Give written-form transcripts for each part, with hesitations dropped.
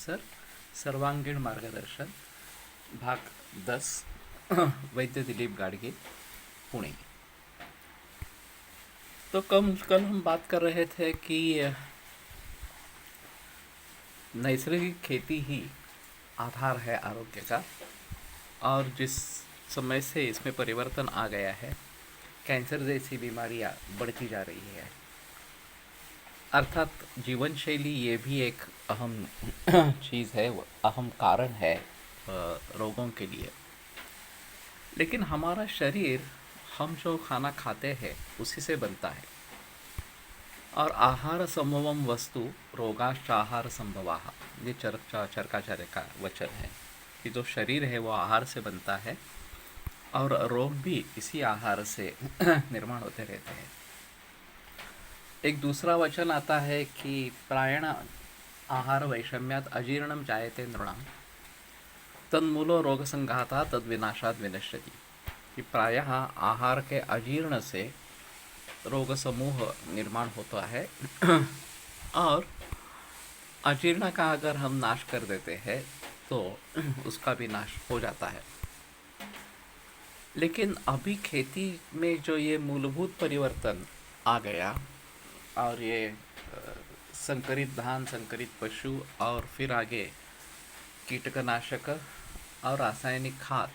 Cancer सर्वांगीण मार्गदर्शन भाग 10 वैद्य दिलीप गाडगे पुणे। तो कल हम बात कर रहे थे कि नैसर्गिक खेती ही आधार है आरोग्य का, और जिस समय से इसमें परिवर्तन आ गया है, कैंसर जैसी बीमारियां बढ़ती जा रही है। अर्थात जीवन शैली ये भी एक अहम चीज़ है, वो अहम कारण है रोगों के लिए। लेकिन हमारा शरीर, हम जो खाना खाते हैं उसी से बनता है, और आहार संभवम वस्तु रोगाश्च आहार संभवाः, ये चरकाचार्य का वचन है कि जो शरीर है वो आहार से बनता है और रोग भी इसी आहार से निर्माण होते रहते हैं। एक दूसरा वचन आता है कि प्रायण आहार वैषम्यात अजीर्णम जायते नृणाम तन्मूलो रोग संघाता तद्विनाशाद विनश्यति, कि प्रायः आहार के अजीर्ण से रोग समूह निर्माण होता है और अजीर्ण का अगर हम नाश कर देते हैं तो उसका भी नाश हो जाता है। लेकिन अभी खेती में जो ये मूलभूत परिवर्तन आ गया, और ये संकरित धान, संकरित पशु, और फिर आगे कीटकनाशक और रासायनिक खाद,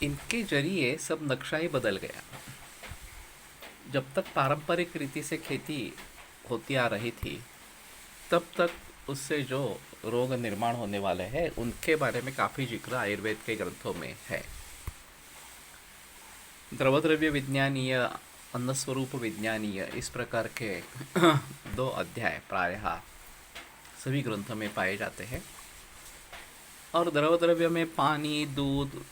इनके जरिए सब नक्शा ही बदल गया। जब तक पारंपरिक रीति से खेती होती आ रही थी, तब तक उससे जो रोग निर्माण होने वाले हैं उनके बारे में काफ़ी जिक्र आयुर्वेद के ग्रंथों में है। द्रवद्रव्य विज्ञानीय, अन्नस्वरूप विज्ञानीय, इस प्रकार के 2 अध्याय प्रायः सभी ग्रंथों में पाए जाते हैं। और द्रवद्रव्य में पानी, दूध,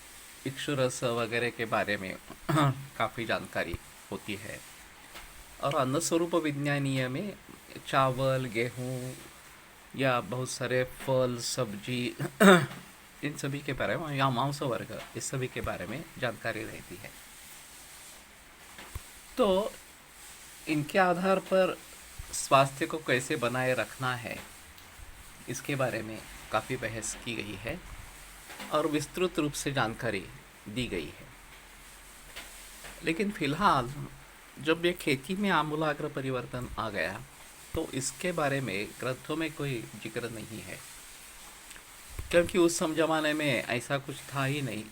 इक्षुरस वगैरह के बारे में काफ़ी जानकारी होती है। और अन्नस्वरूप विज्ञानीय में चावल, गेहूँ या बहुत सारे फल, सब्जी इन सभी के बारे में, या मांस वर्ग, इस सभी के बारे में जानकारी रहती है। तो इनके आधार पर स्वास्थ्य को कैसे बनाए रखना है, इसके बारे में काफ़ी बहस की गई है और विस्तृत रूप से जानकारी दी गई है। लेकिन फिलहाल जब ये खेती में आमूलाग्र परिवर्तन आ गया, तो इसके बारे में ग्रंथों में कोई जिक्र नहीं है, क्योंकि उस ज़माने में ऐसा कुछ था ही नहीं।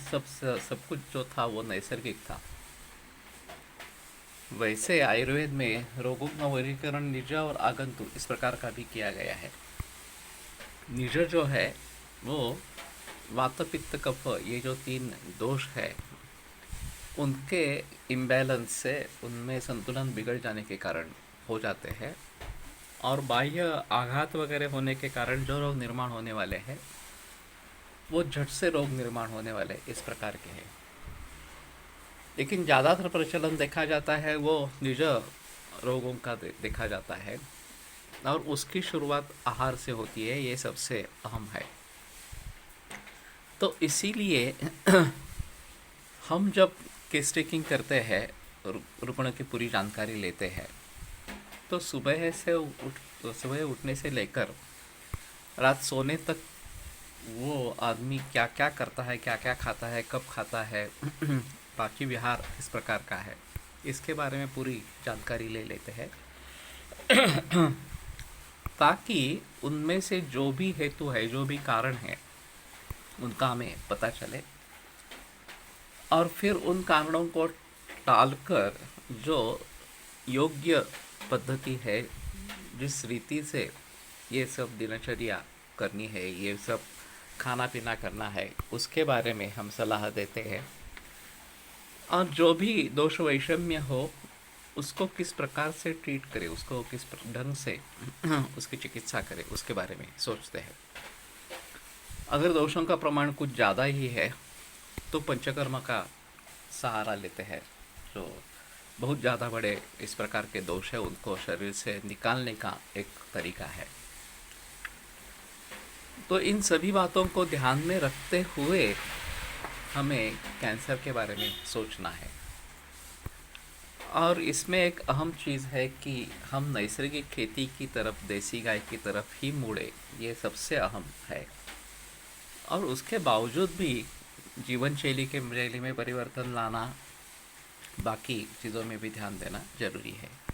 सब कुछ जो था वो नैसर्गिक था। वैसे आयुर्वेद में रोगों का वर्गीकरण निज और आगंतु इस प्रकार का भी किया गया है। निज जो है वो वात, पित्त, कफ, ये जो 3 दोष है, उनके इम्बैलेंस से, उनमें संतुलन बिगड़ जाने के कारण हो जाते हैं, और बाह्य आघात वगैरह होने के कारण जो रोग निर्माण होने वाले हैं वो झट से रोग निर्माण होने वाले इस प्रकार के हैं। लेकिन ज़्यादातर प्रचलन देखा जाता है वो निज रोगों का देखा जाता है, और उसकी शुरुआत आहार से होती है, ये सबसे अहम है। तो इसीलिए हम जब केस टेकिंग करते हैं, रुग्ण की पूरी जानकारी लेते हैं, तो सुबह उठने से लेकर रात सोने तक वो आदमी क्या क्या करता है, क्या क्या खाता है, कब खाता है, बाकी विहार इस प्रकार का है, इसके बारे में पूरी जानकारी ले लेते हैं ताकि उनमें से जो भी हेतु है, जो भी कारण है, उनका हमें पता चले, और फिर उन कारणों को टालकर जो योग्य पद्धति है, जिस रीति से ये सब दिनचर्या करनी है, ये सब खाना पीना करना है, उसके बारे में हम सलाह देते हैं। और जो भी दोष वैषम्य हो उसको किस प्रकार से ट्रीट करें, उसको किस ढंग से उसकी चिकित्सा करें, उसके बारे में सोचते हैं। अगर दोषों का प्रमाण कुछ ज़्यादा ही है तो पंचकर्म का सहारा लेते हैं। जो बहुत ज़्यादा बड़े इस प्रकार के दोष है, उनको शरीर से निकालने का एक तरीका है। तो इन सभी बातों को ध्यान में रखते हुए हमें कैंसर के बारे में सोचना है। और इसमें एक अहम चीज़ है कि हम नैसर्गिक खेती की तरफ, देसी गाय की तरफ ही मुड़े, ये सबसे अहम है। और उसके बावजूद भी जीवन शैली के शैली में परिवर्तन लाना, बाकी चीज़ों में भी ध्यान देना ज़रूरी है।